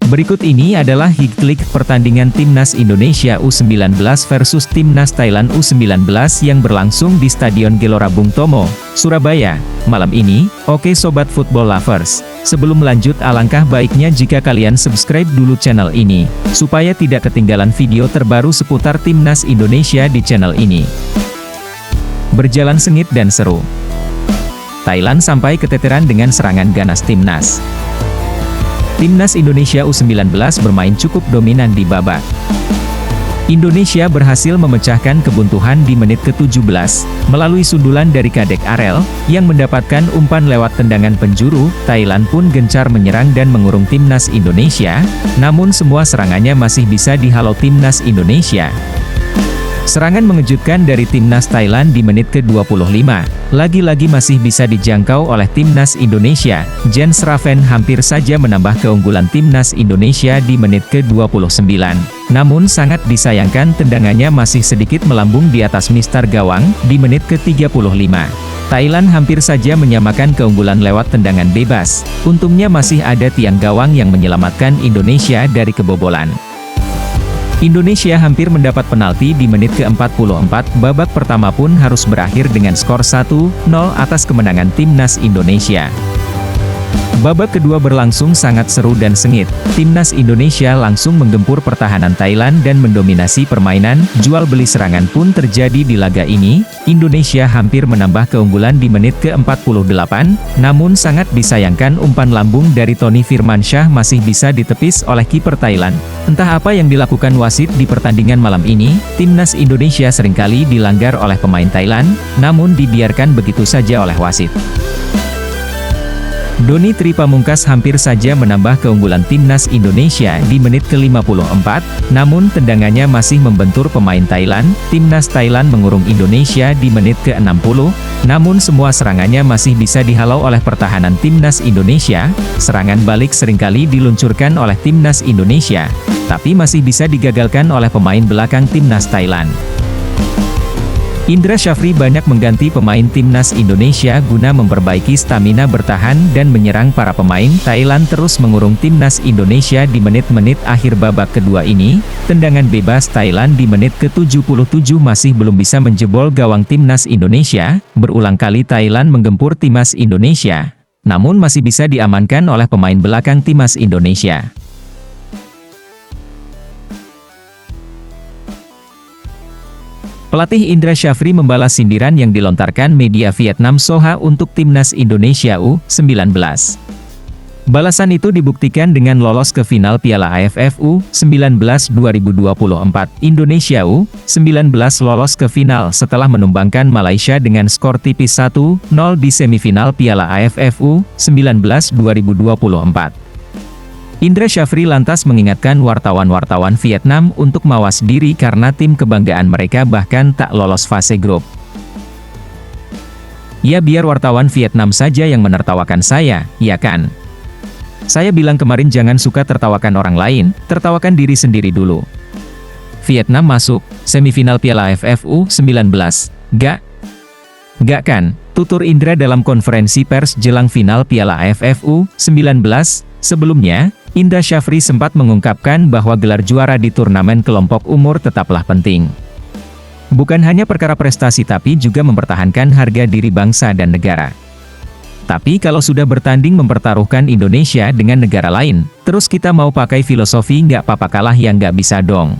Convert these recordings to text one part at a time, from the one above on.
Berikut ini adalah highlight pertandingan Timnas Indonesia U19 versus Timnas Thailand U19 yang berlangsung di Stadion Gelora Bung Tomo, Surabaya, malam ini. Oke Sobat Football Lovers, sebelum lanjut alangkah baiknya jika kalian subscribe dulu channel ini, supaya tidak ketinggalan video terbaru seputar Timnas Indonesia di channel ini. Berjalan sengit dan seru. Thailand sampai keteteran dengan serangan ganas Timnas. Timnas Indonesia U19 bermain cukup dominan di babak. Indonesia berhasil memecahkan kebuntuan di menit ke-17, melalui sundulan dari Kadek Arel, yang mendapatkan umpan lewat tendangan penjuru. Thailand pun gencar menyerang dan mengurung Timnas Indonesia, namun semua serangannya masih bisa dihalau Timnas Indonesia. Serangan mengejutkan dari Timnas Thailand di menit ke-25, lagi-lagi masih bisa dijangkau oleh Timnas Indonesia. Jens Raven hampir saja menambah keunggulan Timnas Indonesia di menit ke-29. Namun sangat disayangkan tendangannya masih sedikit melambung di atas mistar gawang, di menit ke-35. Thailand hampir saja menyamakan keunggulan lewat tendangan bebas. Untungnya masih ada tiang gawang yang menyelamatkan Indonesia dari kebobolan. Indonesia hampir mendapat penalti di menit ke-44, babak pertama pun harus berakhir dengan skor 1-0 atas kemenangan Timnas Indonesia. Babak kedua berlangsung sangat seru dan sengit. Timnas Indonesia langsung menggempur pertahanan Thailand dan mendominasi permainan. Jual beli serangan pun terjadi di laga ini. Indonesia hampir menambah keunggulan di menit ke-48, namun sangat disayangkan umpan lambung dari Tony Firmansyah masih bisa ditepis oleh kiper Thailand. Entah apa yang dilakukan wasit di pertandingan malam ini, Timnas Indonesia seringkali dilanggar oleh pemain Thailand, namun dibiarkan begitu saja oleh wasit. Doni Tri Pamungkas hampir saja menambah keunggulan Timnas Indonesia di menit ke-54, namun tendangannya masih membentur pemain Thailand. Timnas Thailand mengurung Indonesia di menit ke-60, namun semua serangannya masih bisa dihalau oleh pertahanan Timnas Indonesia. Serangan balik seringkali diluncurkan oleh Timnas Indonesia, tapi masih bisa digagalkan oleh pemain belakang Timnas Thailand. Indra Syafri banyak mengganti pemain Timnas Indonesia guna memperbaiki stamina bertahan dan menyerang para pemain. Thailand terus mengurung Timnas Indonesia di menit-menit akhir babak kedua ini. Tendangan bebas Thailand di menit ke-77 masih belum bisa menjebol gawang Timnas Indonesia. Berulang kali Thailand menggempur Timnas Indonesia, namun masih bisa diamankan oleh pemain belakang Timnas Indonesia. Pelatih Indra Syafri membalas sindiran yang dilontarkan media Vietnam Soha untuk Timnas Indonesia U19. Balasan itu dibuktikan dengan lolos ke final Piala AFF U19 2024. Indonesia U19 lolos ke final setelah menumbangkan Malaysia dengan skor tipis 1-0 di semifinal Piala AFF U19 2024. Indra Syafri lantas mengingatkan wartawan-wartawan Vietnam untuk mawas diri karena tim kebanggaan mereka bahkan tak lolos fase grup. Ya biar wartawan Vietnam saja yang menertawakan saya, ya kan? Saya bilang kemarin jangan suka tertawakan orang lain, tertawakan diri sendiri dulu. Vietnam masuk semifinal Piala AFF U19, gak kan? Tutur Indra dalam konferensi pers jelang final Piala AFF U19. Sebelumnya, Indra Syafri sempat mengungkapkan bahwa gelar juara di turnamen kelompok umur tetaplah penting. Bukan hanya perkara prestasi tapi juga mempertahankan harga diri bangsa dan negara. Tapi kalau sudah bertanding mempertaruhkan Indonesia dengan negara lain, terus kita mau pakai filosofi nggak apa-apa kalah yang nggak bisa dong.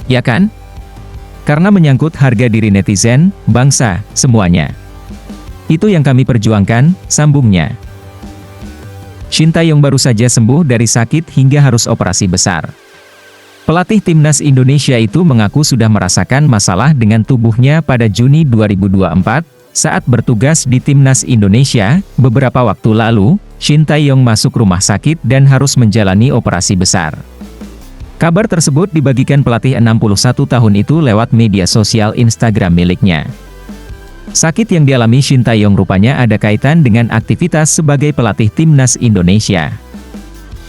Ya kan? Karena menyangkut harga diri netizen, bangsa, semuanya. Itu yang kami perjuangkan, sambungnya. Shin Tae-yong baru saja sembuh dari sakit hingga harus operasi besar. Pelatih Timnas Indonesia itu mengaku sudah merasakan masalah dengan tubuhnya pada Juni 2024, saat bertugas di Timnas Indonesia. Beberapa waktu lalu, Shin Tae-yong masuk rumah sakit dan harus menjalani operasi besar. Kabar tersebut dibagikan pelatih 61 tahun itu lewat media sosial Instagram miliknya. Sakit yang dialami Shin Tae-yong rupanya ada kaitan dengan aktivitas sebagai pelatih Timnas Indonesia.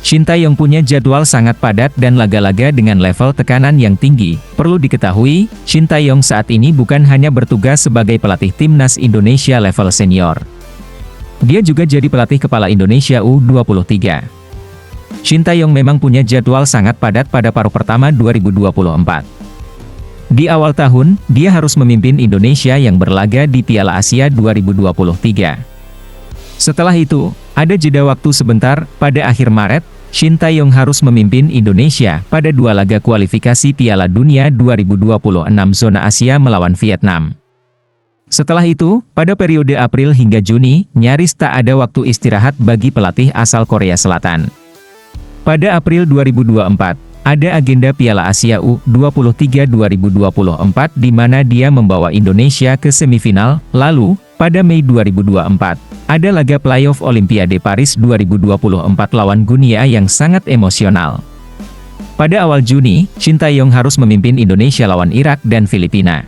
Shin Tae-yong punya jadwal sangat padat dan laga-laga dengan level tekanan yang tinggi. Perlu diketahui, Shin Tae-yong saat ini bukan hanya bertugas sebagai pelatih Timnas Indonesia level senior. Dia juga jadi pelatih kepala Indonesia U23. Shin Tae-yong memang punya jadwal sangat padat pada paruh pertama 2024. Di awal tahun, dia harus memimpin Indonesia yang berlaga di Piala Asia 2023. Setelah itu, ada jeda waktu sebentar, pada akhir Maret, Shin Tae-yong harus memimpin Indonesia pada 2 laga kualifikasi Piala Dunia 2026 zona Asia melawan Vietnam. Setelah itu, pada periode April hingga Juni, nyaris tak ada waktu istirahat bagi pelatih asal Korea Selatan. Pada April 2024, ada agenda Piala Asia U23 2024 di mana dia membawa Indonesia ke semifinal. Lalu, pada Mei 2024, ada laga playoff Olimpiade Paris 2024 lawan Guinea yang sangat emosional. Pada awal Juni, Shin Tae-yong harus memimpin Indonesia lawan Irak dan Filipina.